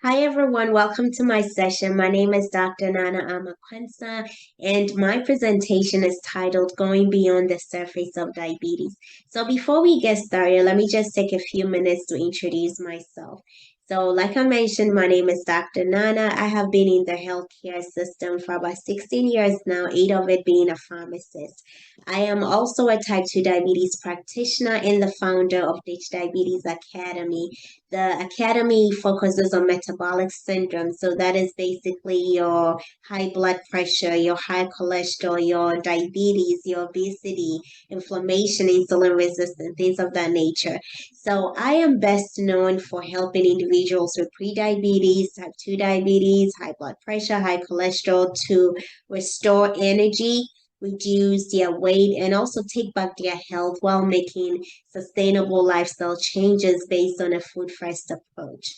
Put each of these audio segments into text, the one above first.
Hi everyone, welcome to my session. My name is Dr. Nana Amakwensa, and my presentation is titled Going Beyond the Surface of Diabetes. So before we get started, let me just take a few minutes to introduce myself. So like I mentioned, my name is Dr. Nana. I have been in the healthcare system for about 16 years now, 8 of it being a pharmacist. I am also a type 2 diabetes practitioner and the founder of Ditch Diabetes Academy. The academy focuses on metabolic syndrome. So that is basically your high blood pressure, your high cholesterol, your diabetes, your obesity, inflammation, insulin resistance, things of that nature. So I am best known for helping individuals with prediabetes, type 2 diabetes, high blood pressure, high cholesterol to restore energy, reduce their weight, and also take back their health while making sustainable lifestyle changes based on a food first approach.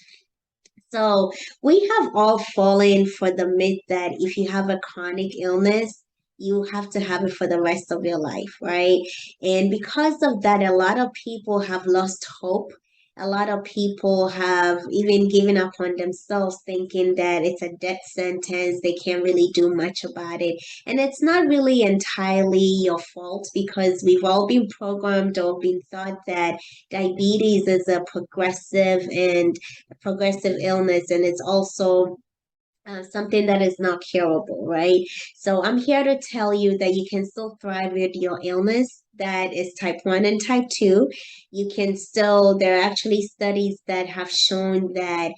So we have all fallen for the myth that if you have a chronic illness, you have to have it for the rest of your life, right? And because of that, a lot of people have lost hope. A lot of people have even given up on themselves, thinking that it's a death sentence. They can't really do much about it. And it's not really entirely your fault because we've all been programmed or been thought that diabetes is a progressive illness, and it's also something that is not curable, right? So I'm here to tell you that you can still thrive with your illness that is type 1 and type 2. You can still, there are actually studies that have shown that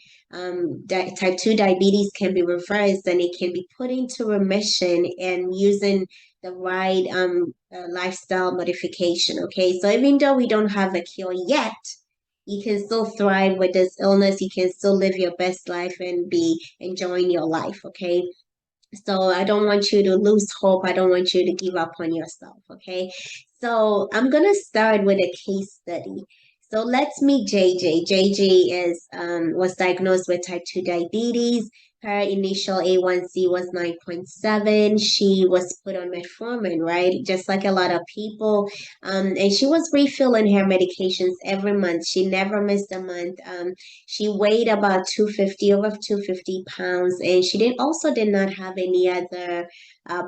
type 2 diabetes can be reversed and it can be put into remission and using the right lifestyle modification. Okay, so even though we don't have a cure yet, you can still thrive with this illness. You can still live your best life and be enjoying your life, okay? So I don't want you to lose hope. I don't want you to give up on yourself, okay? So I'm gonna start with a case study. So let's meet JJ. JJ is was diagnosed with type 2 diabetes. Her initial A1C was 9.7. She was put on metformin, right? Just like a lot of people. And she was refilling her medications every month. She never missed a month. She weighed about 250, over 250 pounds, and she did not have any other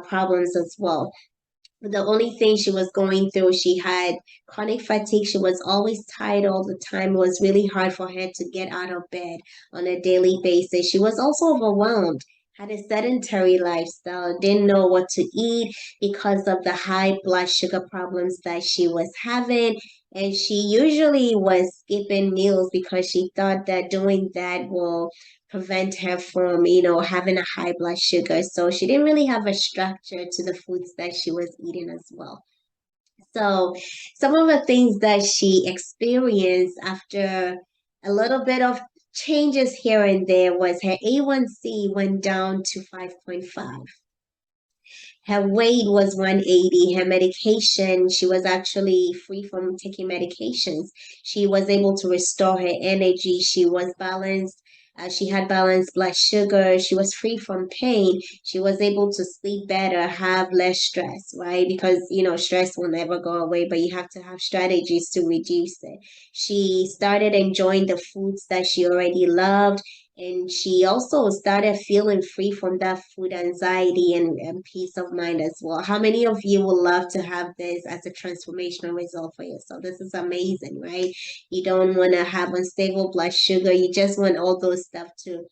problems as well. The only thing she was going through, she had chronic fatigue. She was always tired all the time. It was really hard for her to get out of bed on a daily basis. She was also overwhelmed, had a sedentary lifestyle, didn't know what to eat because of the high blood sugar problems that she was having. And she usually was skipping meals because she thought that doing that will prevent her from, having a high blood sugar. So she didn't really have a structure to the foods that she was eating as well. So some of the things that she experienced after a little bit of changes here and there was her A1C went down to 5.5. Her weight was 180. Her medication, she was actually free from taking medications. She was able to restore her energy. She was balanced. She had balanced blood sugar. She was free from pain. She was able to sleep better, have less stress, right? Because, stress will never go away, but you have to have strategies to reduce it. She started enjoying the foods that she already loved. And she also started feeling free from that food anxiety and peace of mind as well. How many of you would love to have this as a transformational result for yourself? This is amazing, right? You don't want to have unstable blood sugar. You just want all those stuff to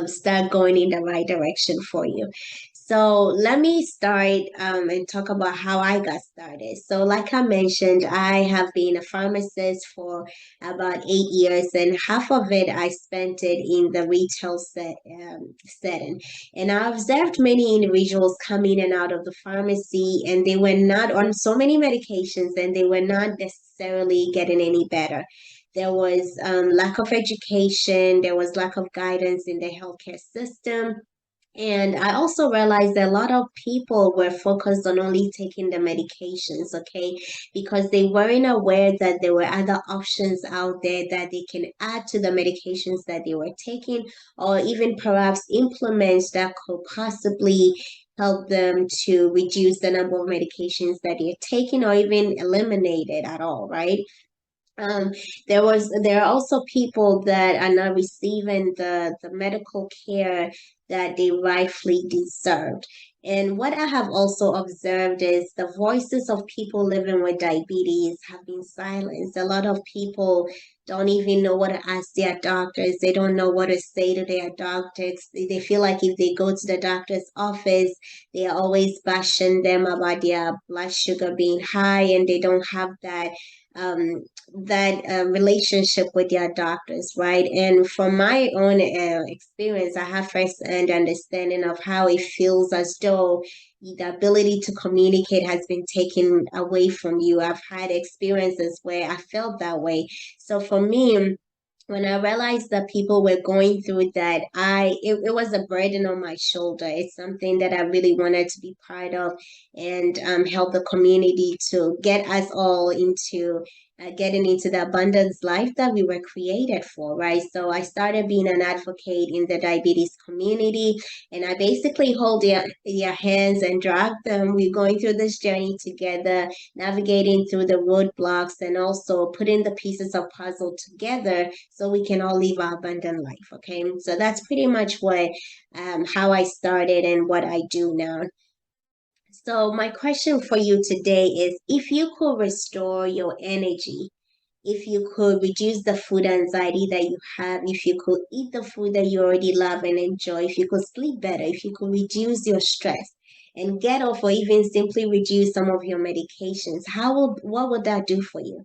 start going in the right direction for you. So let me start and talk about how I got started. So like I mentioned, I have been a pharmacist for about 8 years, and half of it I spent it in the retail setting. And I observed many individuals come in and out of the pharmacy, and they were not on so many medications, and they were not necessarily getting any better. There was lack of education. There was lack of guidance in the healthcare system. And I also realized that a lot of people were focused on only taking the medications, okay, because they weren't aware that there were other options out there that they can add to the medications that they were taking, or even perhaps implements that could possibly help them to reduce the number of medications that they're taking or even eliminate it at all, right? um, there are also people that are not receiving the medical care that they rightfully deserved. And what I have also observed is the voices of people living with diabetes have been silenced. A lot of people don't even know what to ask their doctors. They don't know what to say to their doctors. They feel like if they go to the doctor's office, they are always bashing them about their blood sugar being high, and they don't have um, relationship with their doctors, right? And from my own experience, I have first-hand understanding of how it feels as though the ability to communicate has been taken away from you. I've had experiences where I felt that way. So for me, when I realized that people were going through that, it was a burden on my shoulder. It's something that I really wanted to be part of and help the community to get us all into getting into the abundance life that we were created for, right? So I started being an advocate in the diabetes community, and I basically hold their hands and drag them. We're going through this journey together, navigating through the roadblocks, and also putting the pieces of puzzle together so we can all live our abundant life. Okay, so that's pretty much what how I started and what I do now. So my question for you today is, if you could restore your energy, if you could reduce the food anxiety that you have, if you could eat the food that you already love and enjoy, if you could sleep better, if you could reduce your stress and get off or even simply reduce some of your medications, what would that do for you?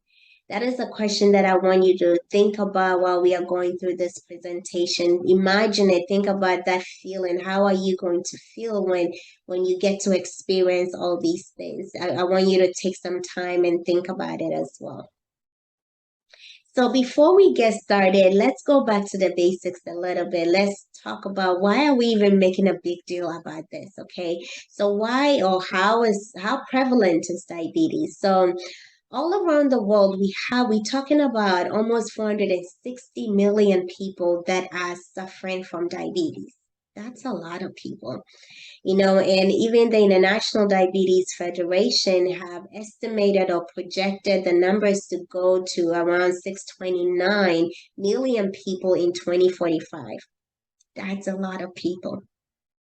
That is a question that I want you to think about while we are going through this presentation. Imagine it, think about that feeling. How are you going to feel when you get to experience all these things? I want you to take some time and think about it as well. So before we get started, let's go back to the basics a little bit. Let's talk about why are we even making a big deal about this, okay? So why or how prevalent is diabetes? So all around the world, we talking about almost 460 million people that are suffering from diabetes. That's a lot of people, and even the International Diabetes Federation have estimated or projected the numbers to go to around 629 million people in 2045. That's a lot of people.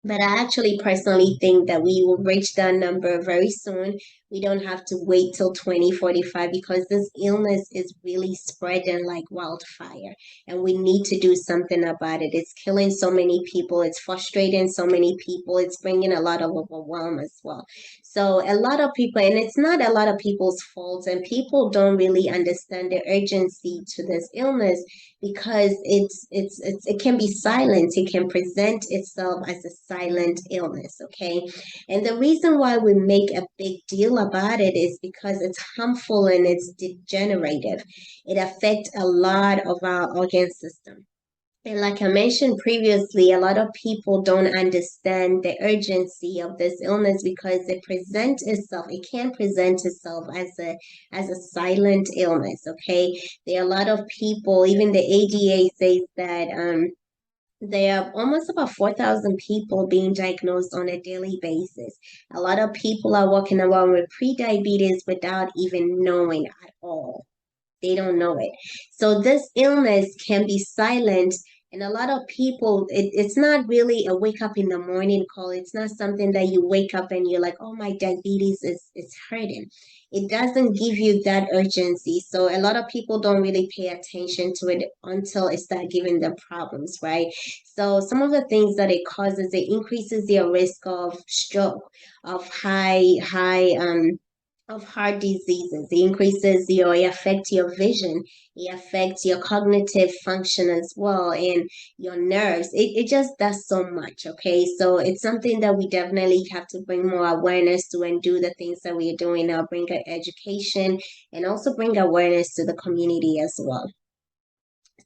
But I actually personally think that we will reach that number very soon. We don't have to wait till 2045 because this illness is really spreading like wildfire, and we need to do something about it. It's killing so many people. It's frustrating so many people. It's bringing a lot of overwhelm as well. So a lot of people, and it's not a lot of people's fault, and people don't really understand the urgency to this illness because it can be silent. It can present itself as a silent illness, okay? And the reason why we make a big deal about it is because it's harmful and it's degenerative. It affects a lot of our organ system. And like I mentioned previously, a lot of people don't understand the urgency of this illness because it can present itself as a silent illness, okay? There are a lot of people, even the ADA says that there are almost about 4,000 people being diagnosed on a daily basis. A lot of people are walking around with pre-diabetes without even knowing at all. They don't know it. So this illness can be silent. And a lot of people, it's not really a wake up in the morning call. It's not something that you wake up and you're like, oh, my diabetes is hurting. It doesn't give you that urgency. So a lot of people don't really pay attention to it until it starts giving them problems, right? So some of the things that it causes, it increases your risk of stroke, of of heart diseases. It affects your vision. It affects your cognitive function as well and your nerves. It just does so much, okay? So it's something that we definitely have to bring more awareness to and do the things that we are doing now, bring education and also bring awareness to the community as well.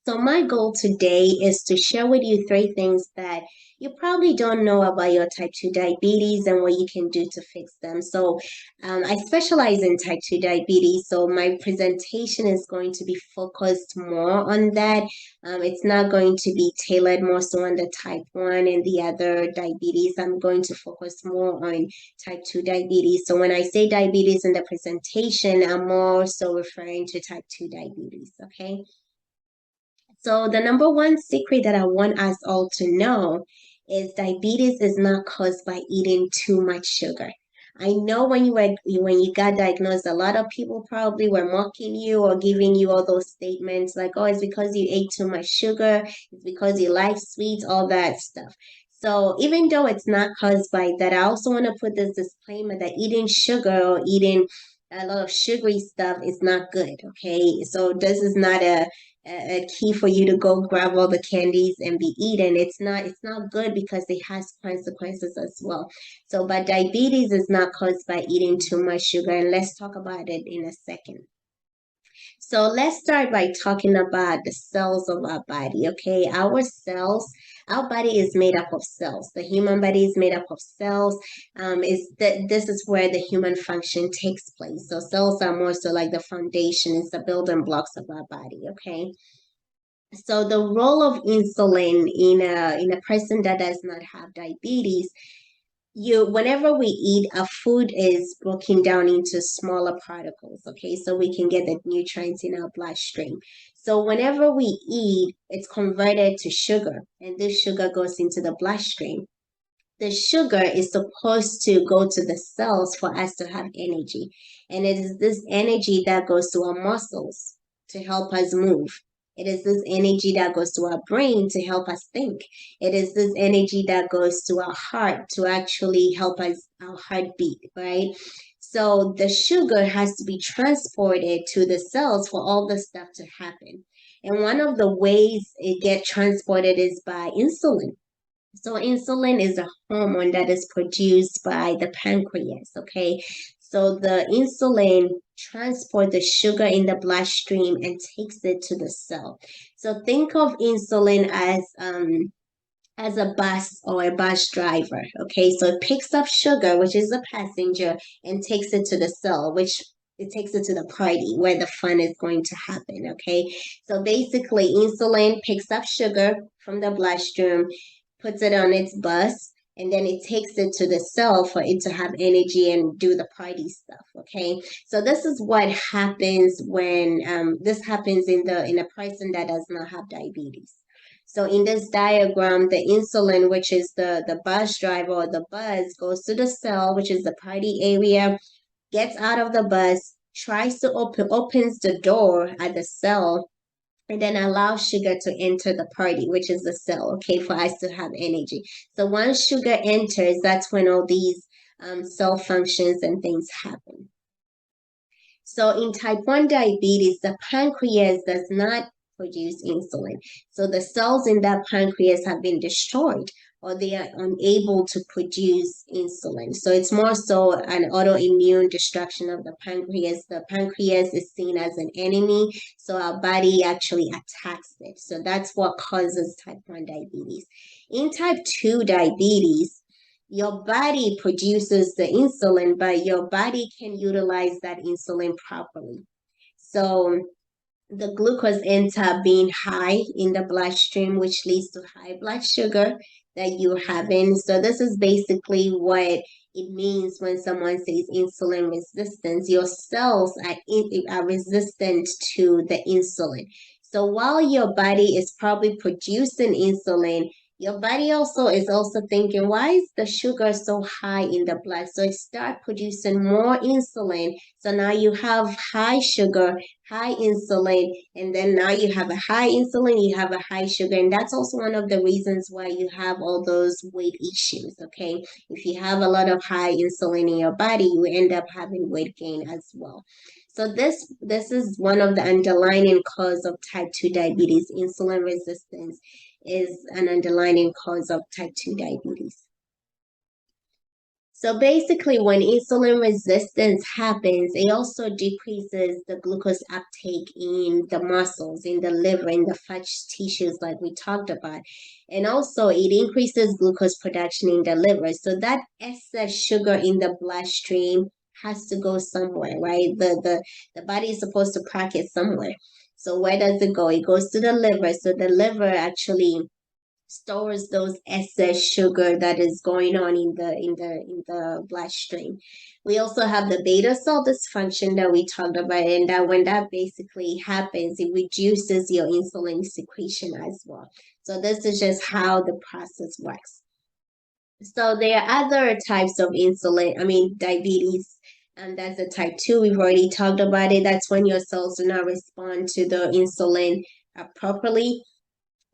So my goal today is to share with you three things that you probably don't know about your type 2 diabetes and what you can do to fix them. So I specialize in type 2 diabetes, so my presentation is going to be focused more on that. It's not going to be tailored more so on the type 1 and the other diabetes. I'm going to focus more on type 2 diabetes. So when I say diabetes in the presentation, I'm more so referring to type 2 diabetes, okay? So the number one secret that I want us all to know is diabetes is not caused by eating too much sugar. I know when you got diagnosed, a lot of people probably were mocking you or giving you all those statements like, "Oh, it's because you ate too much sugar. It's because you like sweets, all that stuff." So even though it's not caused by that, I also want to put this disclaimer that eating sugar or eating a lot of sugary stuff is not good. Okay, so this is not a key for you to go grab all the candies and be eaten. It's not good because it has consequences as well. So but diabetes is not caused by eating too much sugar, and let's talk about it in a second. So let's start by talking about the cells of our body. Okay, our body is made up of cells. The human body is made up of cells. This is where the human function takes place. So cells are more so like the foundation, it's the building blocks of our body. Okay, so the role of insulin in a person that does not have diabetes, whenever we eat, our food is broken down into smaller particles, okay? So we can get the nutrients in our bloodstream. So whenever we eat, it's converted to sugar, and this sugar goes into the bloodstream. The sugar is supposed to go to the cells for us to have energy. And it is this energy that goes to our muscles to help us move. It is this energy that goes to our brain to help us think. It is this energy that goes to our heart to actually help us, our heartbeat, right? So the sugar has to be transported to the cells for all the stuff to happen. And one of the ways it gets transported is by insulin. So insulin is a hormone that is produced by the pancreas, okay? So the insulin transports the sugar in the bloodstream and takes it to the cell. So think of insulin as a bus or a bus driver, okay? So it picks up sugar, which is the passenger, and takes it to the cell, which it takes it to the party where the fun is going to happen, okay? So basically, insulin picks up sugar from the bloodstream, puts it on its bus, and then it takes it to the cell for it to have energy and do the party stuff. Okay, so this is what happens when this happens in a person that does not have diabetes. So in this diagram, the insulin, which is the bus driver or the bus, goes to the cell, which is the party area, gets out of the bus, tries to opens the door at the cell, and then allow sugar to enter the party, which is the cell, okay, for us to have energy. So once sugar enters, that's when all these cell functions and things happen. So in type 1 diabetes, the pancreas does not produce insulin. So the cells in that pancreas have been destroyed, or they are unable to produce insulin. So it's more so an autoimmune destruction of the pancreas. The pancreas is seen as an enemy, so our body actually attacks it. So that's what causes type 1 diabetes. In type 2 diabetes, your body produces the insulin, but your body can utilize that insulin properly. So the glucose ends up being high in the bloodstream, which leads to high blood sugar that you're having. So this is basically what it means when someone says insulin resistance. Your cells are resistant to the insulin. So while your body is probably producing insulin, your body is also thinking, why is the sugar so high in the blood? So it starts producing more insulin. So now you have high sugar, high insulin, and then now you have a high insulin, you have a high sugar, and that's also one of the reasons why you have all those weight issues, okay? If you have a lot of high insulin in your body, you end up having weight gain as well. So this is one of the underlying cause of type 2 diabetes. Insulin resistance is an underlying cause of type 2 diabetes. So basically, when insulin resistance happens, it also decreases the glucose uptake in the muscles, in the liver, in the fat tissues, like we talked about. And also, it increases glucose production in the liver. So that excess sugar in the bloodstream has to go somewhere, right? The body is supposed to pack it somewhere. So where does it go? It goes to the liver. So the liver actually stores those excess sugar that is going on in the bloodstream. We also have the beta cell dysfunction that we talked about, and that when that basically happens, it reduces your insulin secretion as well. So this is just how the process works. So there are other types of insulin, diabetes, and that's the type 2. We've already talked about it. That's when your cells do not respond to the insulin properly.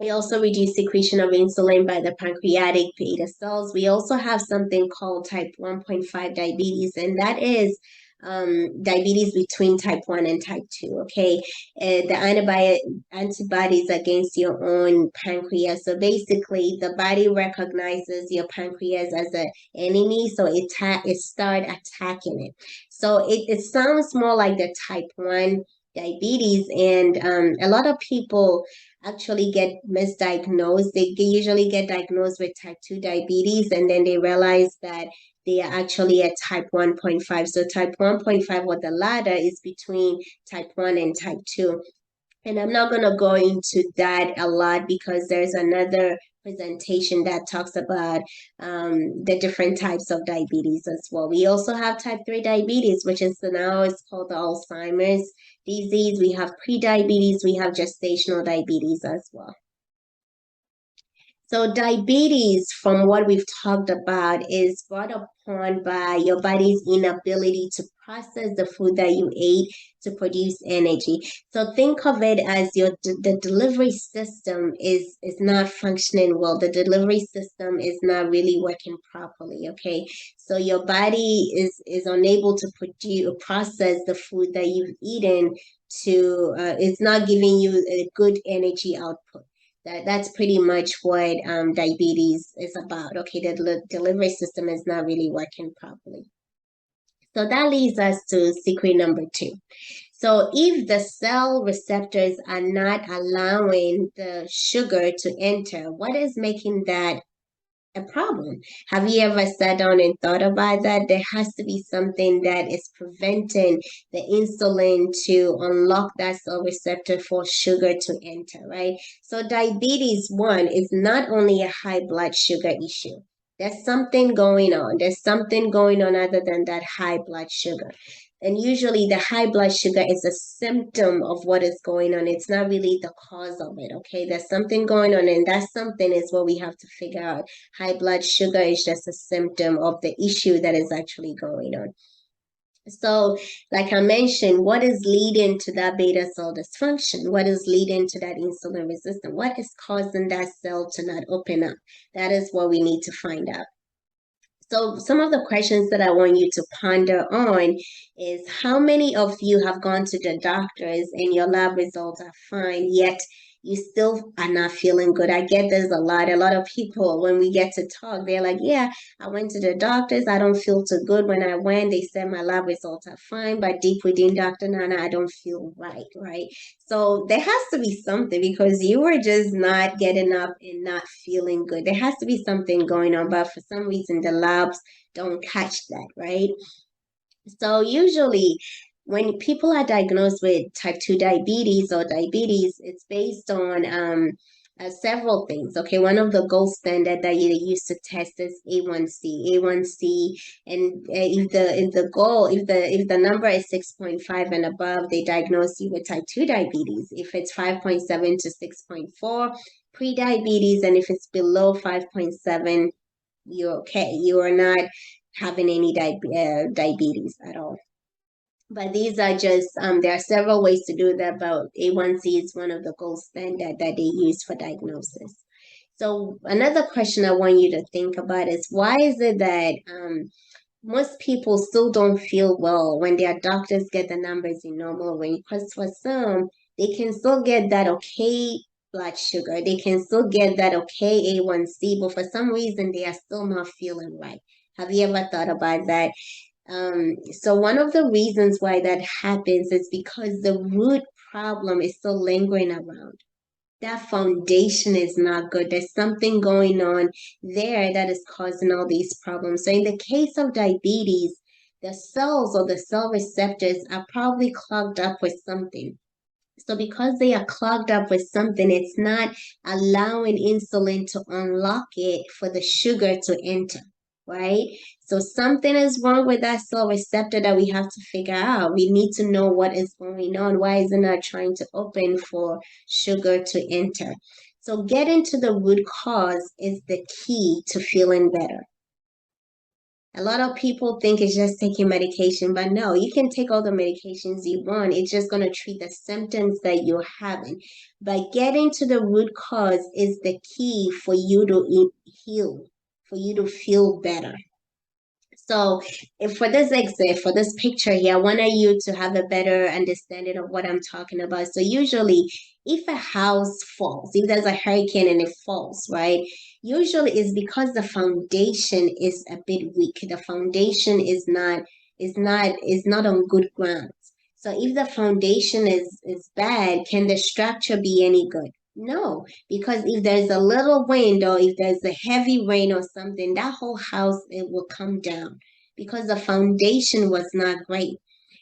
We also reduce secretion of insulin by the pancreatic beta cells. We also have something called type 1.5 diabetes, and that is diabetes between type 1 and type 2. Okay, the antibodies against your own pancreas. So basically, the body recognizes your pancreas as an enemy, so it start attacking it. So it sounds more like the type 1 diabetes, and a lot of people actually get misdiagnosed. They usually get diagnosed with type 2 diabetes, and then they realize that they are actually at type 1.5. So type 1.5, or the ladder, is between type 1 and type 2. And I'm not going to go into that a lot because there's another presentation that talks about the different types of diabetes as well. We also have type 3 diabetes, which is now it's called the Alzheimer's disease. We have pre-diabetes, we have gestational diabetes as well. So diabetes, from what we've talked about, is brought upon by your body's inability to process the food that you ate to produce energy. So think of it as the delivery system is not functioning well. The delivery system is not really working properly. Okay, so your body is unable to process the food that you've eaten to. It's not giving you a good energy output. That's pretty much what diabetes is about. Okay, the delivery system is not really working properly. So that leads us to secret number 2. So if the cell receptors are not allowing the sugar to enter, what is making that a problem? Have you ever sat down and thought about that? There has to be something that is preventing the insulin to unlock that cell receptor for sugar to enter, right? So diabetes 1 is not only a high blood sugar issue. There's something going on. There's something going on other than that high blood sugar. And usually the high blood sugar is a symptom of what is going on. It's not really the cause of it, okay? There's something going on, and that something is what we have to figure out. High blood sugar is just a symptom of the issue that is actually going on. So, like I mentioned, what is leading to that beta cell dysfunction? What is leading to that insulin resistance? What is causing that cell to not open up? That is what we need to find out. So some of the questions that I want you to ponder on is, how many of you have gone to the doctors and your lab results are fine, yet you still are not feeling good? I get there's a lot of people, when we get to talk, they're like, yeah, I went to the doctors, I don't feel too good. When I went, they said my lab results are fine, but deep within, Dr. Nana, I don't feel right? So there has to be something, because you were just not getting up and not feeling good. There has to be something going on, but for some reason the labs don't catch that, right? So usually when people are diagnosed with type 2 diabetes or diabetes, it's based on several things. Okay, one of the gold standard that you use to test is A1C, and if the number is 6.5 and above, they diagnose you with type 2 diabetes. If it's 5.7 to 6.4, pre-diabetes, and if it's below 5.7, you're okay. You are not having any diabetes at all. But these are just, there are several ways to do that, but A1C is one of the gold standard that they use for diagnosis. So another question I want you to think about is, why is it that most people still don't feel well when their doctors get the numbers in normal range? Because for some, they can still get that okay blood sugar, they can still get that okay A1C, but for some reason they are still not feeling right. Have you ever thought about that? So one of the reasons why that happens is because the root problem is still lingering around. That foundation is not good. There's something going on there that is causing all these problems. So in the case of diabetes, the cells or the cell receptors are probably clogged up with something. So because they are clogged up with something, it's not allowing insulin to unlock it for the sugar to enter, right? So something is wrong with that cell receptor that we have to figure out. We need to know what is going on. Why is it not trying to open for sugar to enter? So getting to the root cause is the key to feeling better. A lot of people think it's just taking medication, but no, you can take all the medications you want. It's just going to treat the symptoms that you're having. But getting to the root cause is the key for you to heal, for you to feel better. So if for this example, for this picture here, I want you to have a better understanding of what I'm talking about. So usually if a house falls, if there's a hurricane and it falls, right? Usually it's because the foundation is a bit weak. The foundation is not on good ground. So if the foundation is bad, can the structure be any good? No, because if there's a little wind or if there's a heavy rain or something, that whole house it will come down because the foundation was not great.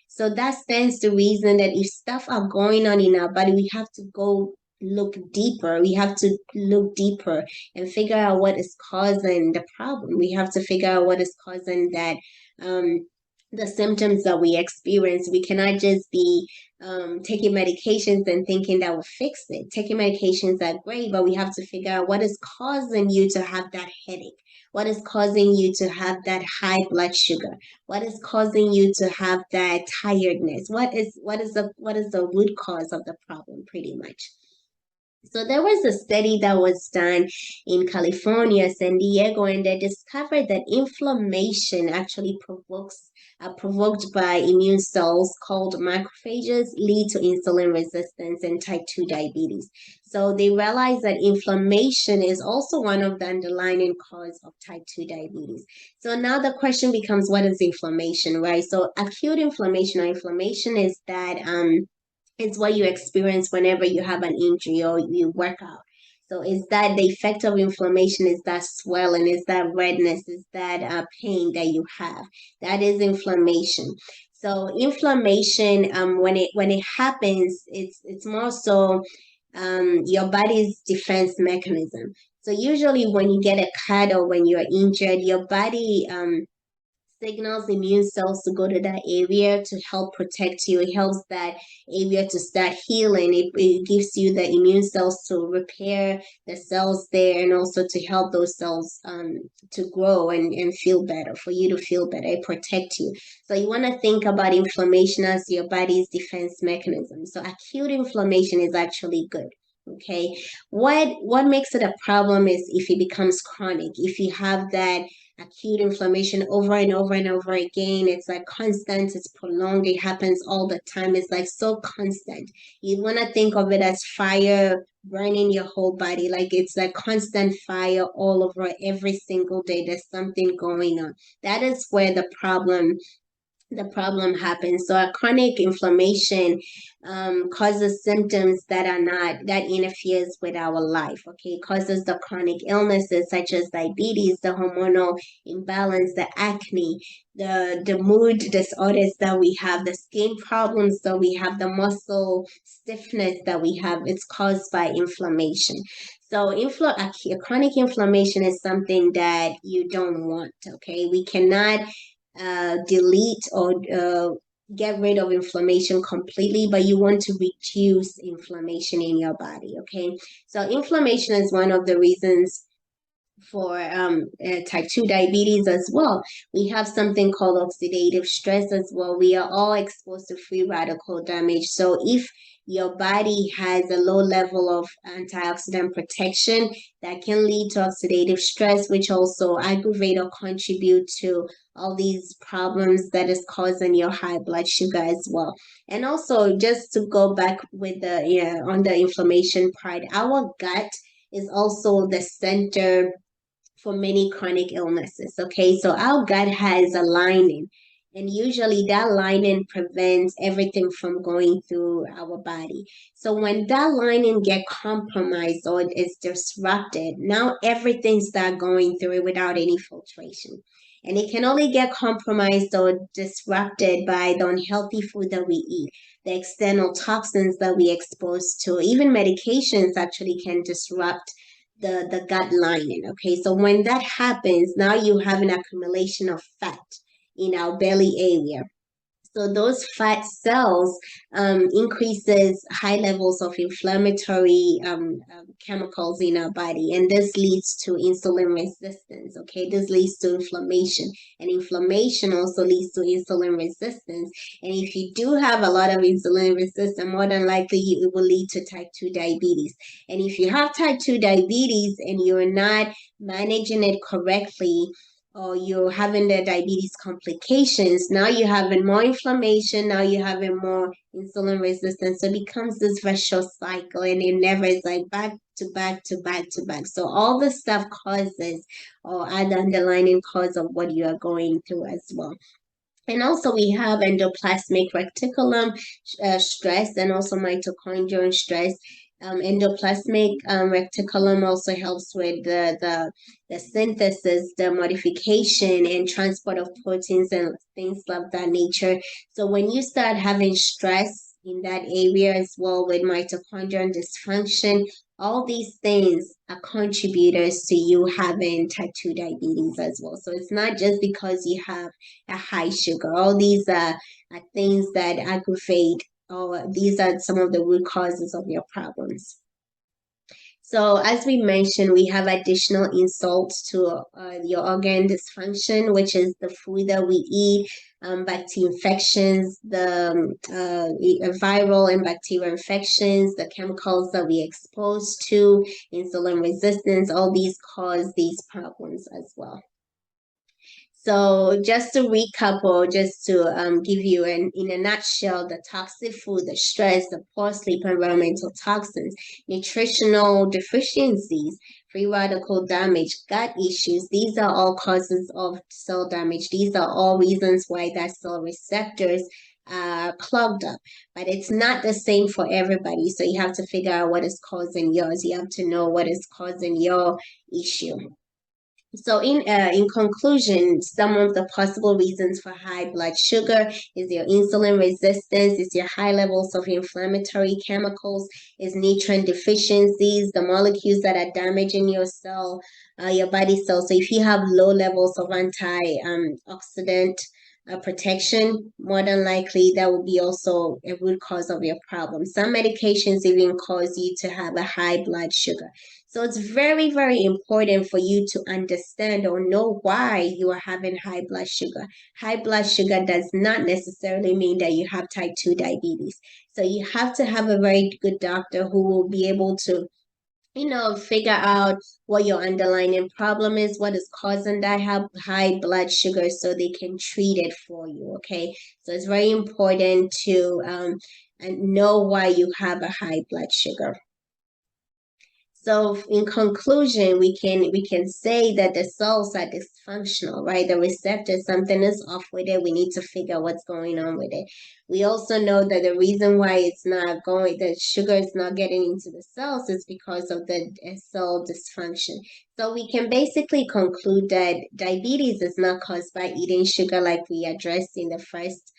So that stands to reason that if stuff are going on in our body, we have to go look deeper. We have to look deeper and figure out what is causing the problem. We have to figure out what is causing that the symptoms that we experience. We cannot just be taking medications and thinking that will fix it. Taking medications are great, but we have to figure out what is causing you to have that headache. What is causing you to have that high blood sugar? What is causing you to have that tiredness? What is the root cause of the problem, pretty much? So there was a study that was done in California, San Diego, and they discovered that inflammation actually provoked by immune cells called macrophages lead to insulin resistance and type 2 diabetes. So they realized that inflammation is also one of the underlying cause of type 2 diabetes. So now the question becomes, what is inflammation, right? So acute inflammation or inflammation is that it's what you experience whenever you have an injury or you work out. So is that the effect of inflammation? Is that swelling? Is that redness? Is that pain that you have? That is inflammation. So inflammation, when it happens, it's more so your body's defense mechanism. So usually when you get a cut or when you're injured, your body signals immune cells to go to that area to help protect you. It helps that area to start healing. It gives you the immune cells to repair the cells there and also to help those cells to grow and feel better, for you to feel better. It protects you. So you want to think about inflammation as your body's defense mechanism. So acute inflammation is actually good. Okay. What makes it a problem is if it becomes chronic, if you have that acute inflammation over and over and over again. It's like constant, it's prolonged, it happens all the time. It's like so constant. You want to think of it as fire burning your whole body. Like it's like constant fire all over every single day. There's something going on. That is where the problem happens. So a chronic inflammation causes symptoms that interferes with our life. Okay, it causes the chronic illnesses such as diabetes, the hormonal imbalance, the acne, the mood disorders that we have, the skin problems that we have, the muscle stiffness that we have. It's caused by inflammation. So chronic inflammation is something that you don't want. Okay, we cannot delete or get rid of inflammation completely, but you want to reduce inflammation in your body. Okay, so inflammation is one of the reasons for type 2 diabetes as well. We have something called oxidative stress as well. We are all exposed to free radical damage. So if your body has a low level of antioxidant protection, that can lead to oxidative stress, which also aggravate or contribute to all these problems that is causing your high blood sugar as well. And also, just to go back with on the inflammation part, our gut is also the center for many chronic illnesses. Okay, so our gut has a lining, and usually that lining prevents everything from going through our body. So when that lining get compromised or is disrupted, now everything start going through it without any filtration. And it can only get compromised or disrupted by the unhealthy food that we eat, the external toxins that we expose to. Even medications actually can disrupt the gut lining. Okay, so when that happens, now you have an accumulation of fat in our belly area. So those fat cells increases high levels of inflammatory chemicals in our body, and this leads to insulin resistance. Okay, this leads to inflammation, and inflammation also leads to insulin resistance. And if you do have a lot of insulin resistance, more than likely it will lead to type 2 diabetes. And if you have type 2 diabetes and you're not managing it correctly, or you're having the diabetes complications, now you're having more inflammation, now you're having more insulin resistance. So it becomes this vicious cycle, and it never is like back to back to back to back. So all this stuff causes or are the underlying cause of what you are going through as well. And also we have endoplasmic reticulum stress and also mitochondrial stress. Endoplasmic reticulum also helps with the synthesis, the modification, and transport of proteins and things of that nature. So when you start having stress in that area as well with mitochondrial dysfunction, all these things are contributors to you having type 2 diabetes as well. So it's not just because you have a high sugar. All these are things that aggravate, or these are some of the root causes of your problems. So as we mentioned, we have additional insults to your organ dysfunction, which is the food that we eat, bacteria infections, the viral and bacterial infections, the chemicals that we expose to, insulin resistance, all these cause these problems as well. So just to recap, or just to give you in a nutshell, the toxic food, the stress, the poor sleep, environmental toxins, nutritional deficiencies, free radical damage, gut issues, these are all causes of cell damage. These are all reasons why that cell receptors are clogged up. But it's not the same for everybody. So you have to figure out what is causing yours. You have to know what is causing your issue. So in conclusion, some of the possible reasons for high blood sugar is your insulin resistance, is your high levels of inflammatory chemicals, is nutrient deficiencies, the molecules that are damaging your cell, your body cells. So if you have low levels of antioxidant protection, more than likely that will be also a root cause of your problem. Some medications even cause you to have a high blood sugar. So it's very, very important for you to understand or know why you are having high blood sugar. High blood sugar does not necessarily mean that you have type 2 diabetes. So you have to have a very good doctor who will be able to figure out what your underlying problem is, what is causing that high blood sugar, so they can treat it for you. Okay, so it's very important to know why you have a high blood sugar. So in conclusion, we can say that the cells are dysfunctional, right? The receptor, something is off with it. We need to figure out what's going on with it. We also know that the reason why the sugar is not getting into the cells is because of the cell dysfunction. So we can basically conclude that diabetes is not caused by eating sugar, like we addressed in the first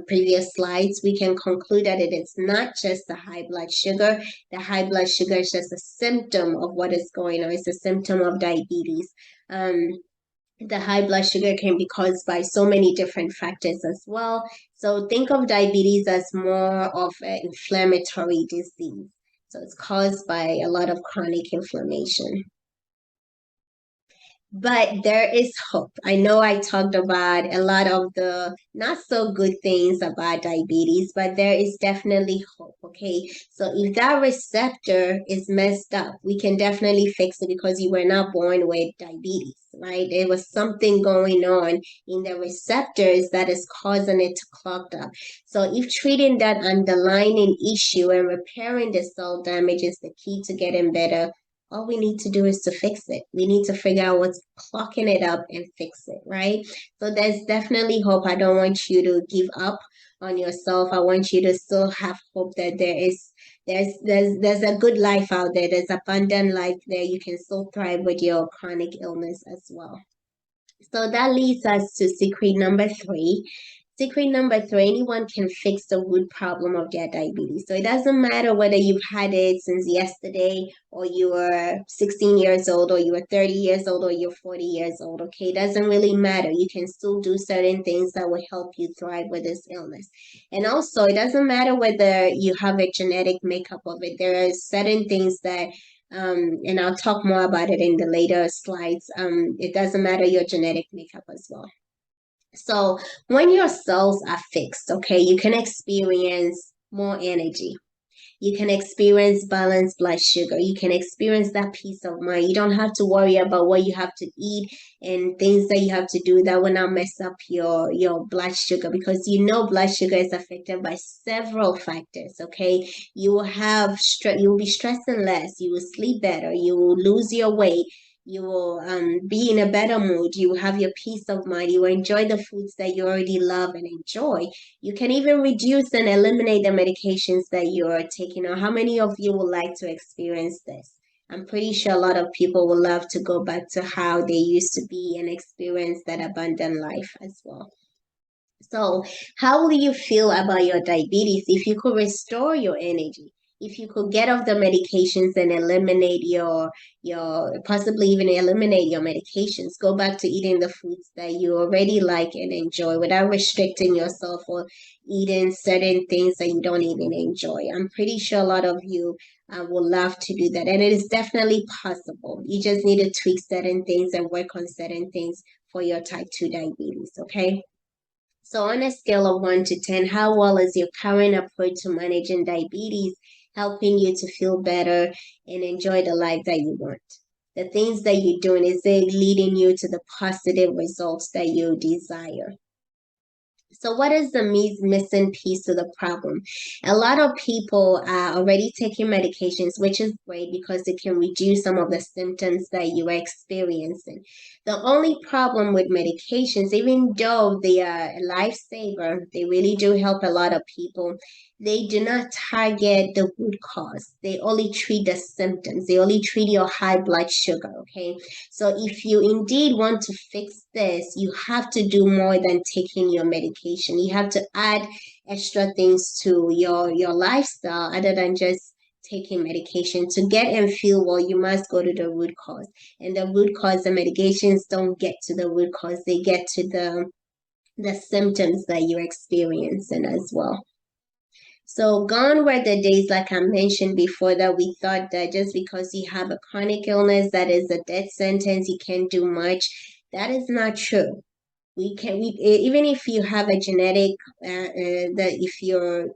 previous slides. We can conclude that it is not just the high blood sugar. The high blood sugar is just a symptom of what is going on. It's a symptom of diabetes. The high blood sugar can be caused by so many different factors as well. So think of diabetes as more of an inflammatory disease. So it's caused by a lot of chronic inflammation. But there is hope. I know I talked about a lot of the not so good things about diabetes, but there is definitely hope, okay? So if that receptor is messed up, we can definitely fix it, because you were not born with diabetes, right? There was something going on in the receptors that is causing it to clog up. So if treating that underlying issue and repairing the cell damage is the key to getting better all we need to do is to fix it. We need to figure out what's clocking it up and fix it, right? So there's definitely hope. I don't want you to give up on yourself. I want you to still have hope that there's a good life out there. There's abundant life there. You can still thrive with your chronic illness as well. So that leads us to secret number three. Secret number three, anyone can fix the root problem of their diabetes. So it doesn't matter whether you've had it since yesterday, or you were 16 years old, or you were 30 years old, or you're 40 years old, okay? It doesn't really matter. You can still do certain things that will help you thrive with this illness. And also, it doesn't matter whether you have a genetic makeup of it. There are certain things that and I'll talk more about it in the later slides. It doesn't matter your genetic makeup as well. So when your cells are fixed, okay, you can experience more energy. You can experience balanced blood sugar. You can experience that peace of mind. You don't have to worry about what you have to eat and things that you have to do that will not mess up your blood sugar, because you know blood sugar is affected by several factors, okay? You will have stress, you will be stressing less, you will sleep better, you will lose your weight, you will be in a better mood, you will have your peace of mind, you will enjoy the foods that you already love and enjoy. You can even reduce and eliminate the medications that you're taking. Or how many of you would like to experience this? I'm pretty sure a lot of people would love to go back to how they used to be and experience that abundant life as well. So, how will you feel about your diabetes if you could restore your energy? If you could get off the medications and eliminate your possibly even eliminate your medications, go back to eating the foods that you already like and enjoy without restricting yourself or eating certain things that you don't even enjoy. I'm pretty sure a lot of you will love to do that, and it is definitely possible. You just need to tweak certain things and work on certain things for your type 2 diabetes, okay? So on a scale of 1 to 10, how well is your current approach to managing diabetes helping you to feel better and enjoy the life that you want? The things that you're doing, is it leading you to the positive results that you desire? So what is the missing piece to the problem? A lot of people are already taking medications, which is great because it can reduce some of the symptoms that you are experiencing. The only problem with medications, even though they are a lifesaver, they really do help a lot of people, they do not target the root cause. They only treat the symptoms. They only treat your high blood sugar, okay? So if you indeed want to fix this, you have to do more than taking your medication. You have to add extra things to your lifestyle other than just taking medication. To get and feel well, you must go to the root cause. And the root cause, the medications don't get to the root cause. They get to the symptoms that you're experiencing as well. So gone were the days, like I mentioned before, that we thought that just because you have a chronic illness, that is a death sentence, you can't do much. That is not true. Even if you have a genetic, that if your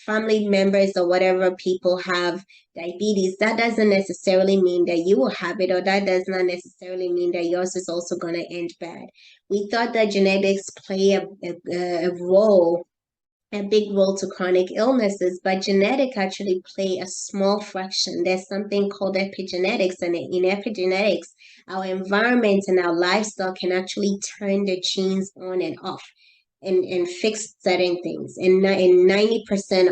family members or whatever people have diabetes, that doesn't necessarily mean that you will have it, or that does not necessarily mean that yours is also going to end bad. We thought that genetics play a role, a big role to chronic illnesses, but genetic actually play a small fraction. There's something called epigenetics, and in epigenetics, our environment and our lifestyle can actually turn the genes on and off and fix certain things. And 90%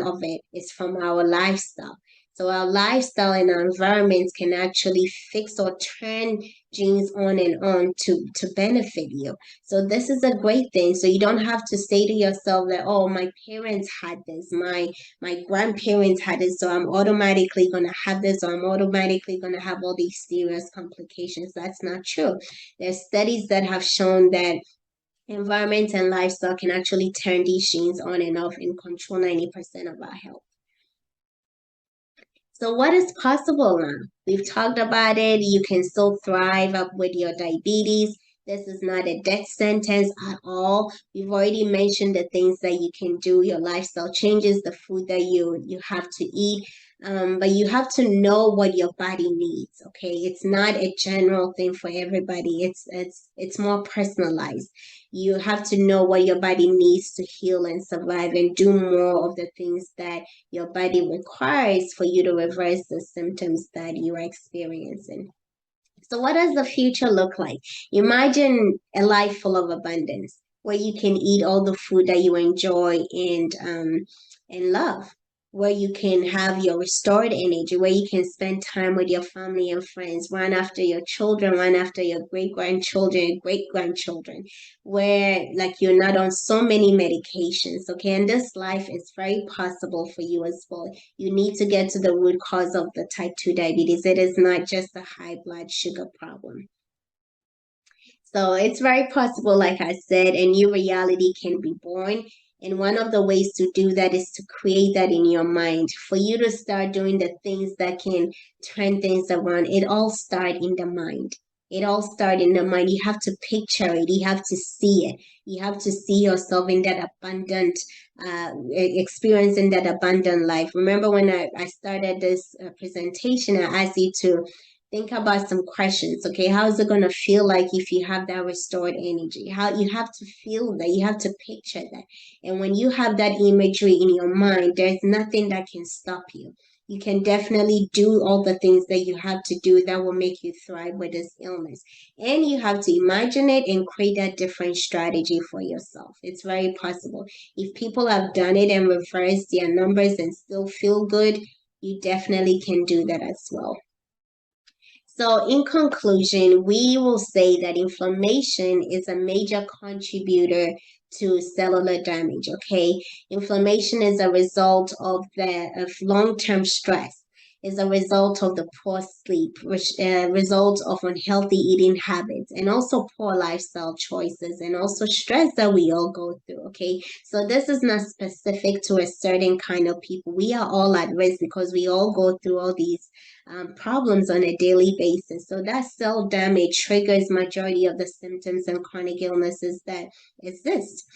of it is from our lifestyle. So our lifestyle and our environments can actually fix or turn genes on and on to benefit you. So this is a great thing. So you don't have to say to yourself that, oh, my parents had this, my grandparents had it, so I'm automatically going to have this, or I'm automatically going to have all these serious complications. That's not true. There's studies that have shown that environment and lifestyle can actually turn these genes on and off and control 90% of our health. So what is possible now? We've talked about it. You can still thrive up with your diabetes. This is not a death sentence at all. We've already mentioned the things that you can do, your lifestyle changes, the food that you have to eat. But you have to know what your body needs. Okay, it's not a general thing for everybody. It's more personalized. You have to know what your body needs to heal and survive, and do more of the things that your body requires for you to reverse the symptoms that you are experiencing. So, what does the future look like? Imagine a life full of abundance where you can eat all the food that you enjoy and love, where you can have your restored energy, where you can spend time with your family and friends, run after your children, run after your great grandchildren, great grandchildren, where like you're not on so many medications. Okay, and this life is very possible for you as well. You need to get to the root cause of the type 2 diabetes. It is not just a high blood sugar problem. So it's very possible, like I said, a new reality can be born. And one of the ways to do that is to create that in your mind. For you to start doing the things that can turn things around, it all starts in the mind. It all starts in the mind. You have to picture it. You have to see it. You have to see yourself in that abundant experience, in that abundant life. Remember when I started this presentation, I asked you to think about some questions. Okay, how is it going to feel like if you have that restored energy? How you have to feel that, you have to picture that. And when you have that imagery in your mind, there's nothing that can stop you. You can definitely do all the things that you have to do that will make you thrive with this illness. And you have to imagine it and create a different strategy for yourself. It's very possible. If people have done it and reversed their numbers and still feel good, you definitely can do that as well. So, in conclusion, we will say that inflammation is a major contributor to cellular damage. Okay, inflammation is a result of long-term stress. Is a result of the poor sleep, which result of unhealthy eating habits, and also poor lifestyle choices, and also stress that we all go through. Okay, so this is not specific to a certain kind of people. We are all at risk because we all go through all these problems on a daily basis. So that cell damage triggers majority of the symptoms and chronic illnesses that exist.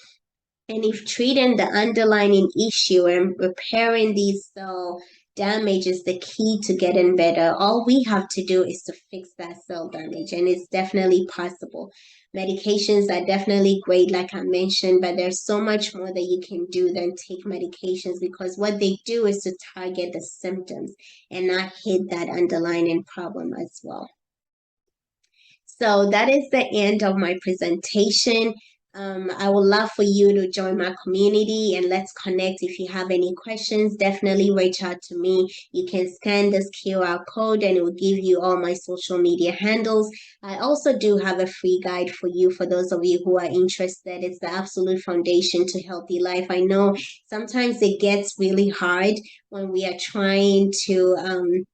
And if treating the underlying issue and repairing these cell damage is the key to getting better, all we have to do is to fix that cell damage, and it's definitely possible. Medications are definitely great, like I mentioned, but there's so much more that you can do than take medications, because what they do is to target the symptoms and not hit that underlying problem as well. So that is the end of my presentation. I would love for you to join my community and let's connect. If you have any questions, definitely reach out to me. You can scan this QR code and it will give you all my social media handles. I also do have a free guide for you, for those of you who are interested. It's the absolute foundation to healthy life. I know sometimes it gets really hard when we are trying to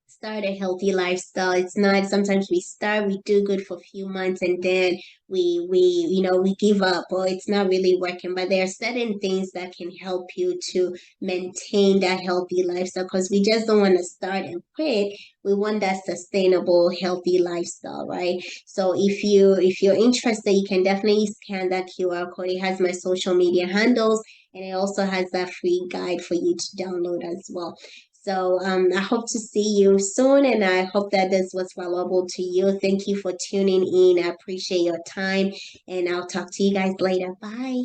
start a healthy lifestyle. It's not, sometimes we start, we do good for a few months, and then we give up, or it's not really working. But there are certain things that can help you to maintain that healthy lifestyle, because we just don't want to start and quit. We want that sustainable healthy lifestyle, right? So if you're interested, you can definitely scan that QR code. It has my social media handles, and it also has that free guide for you to download as well. So I hope to see you soon, and I hope that this was valuable to you. Thank you for tuning in. I appreciate your time, and I'll talk to you guys later. Bye.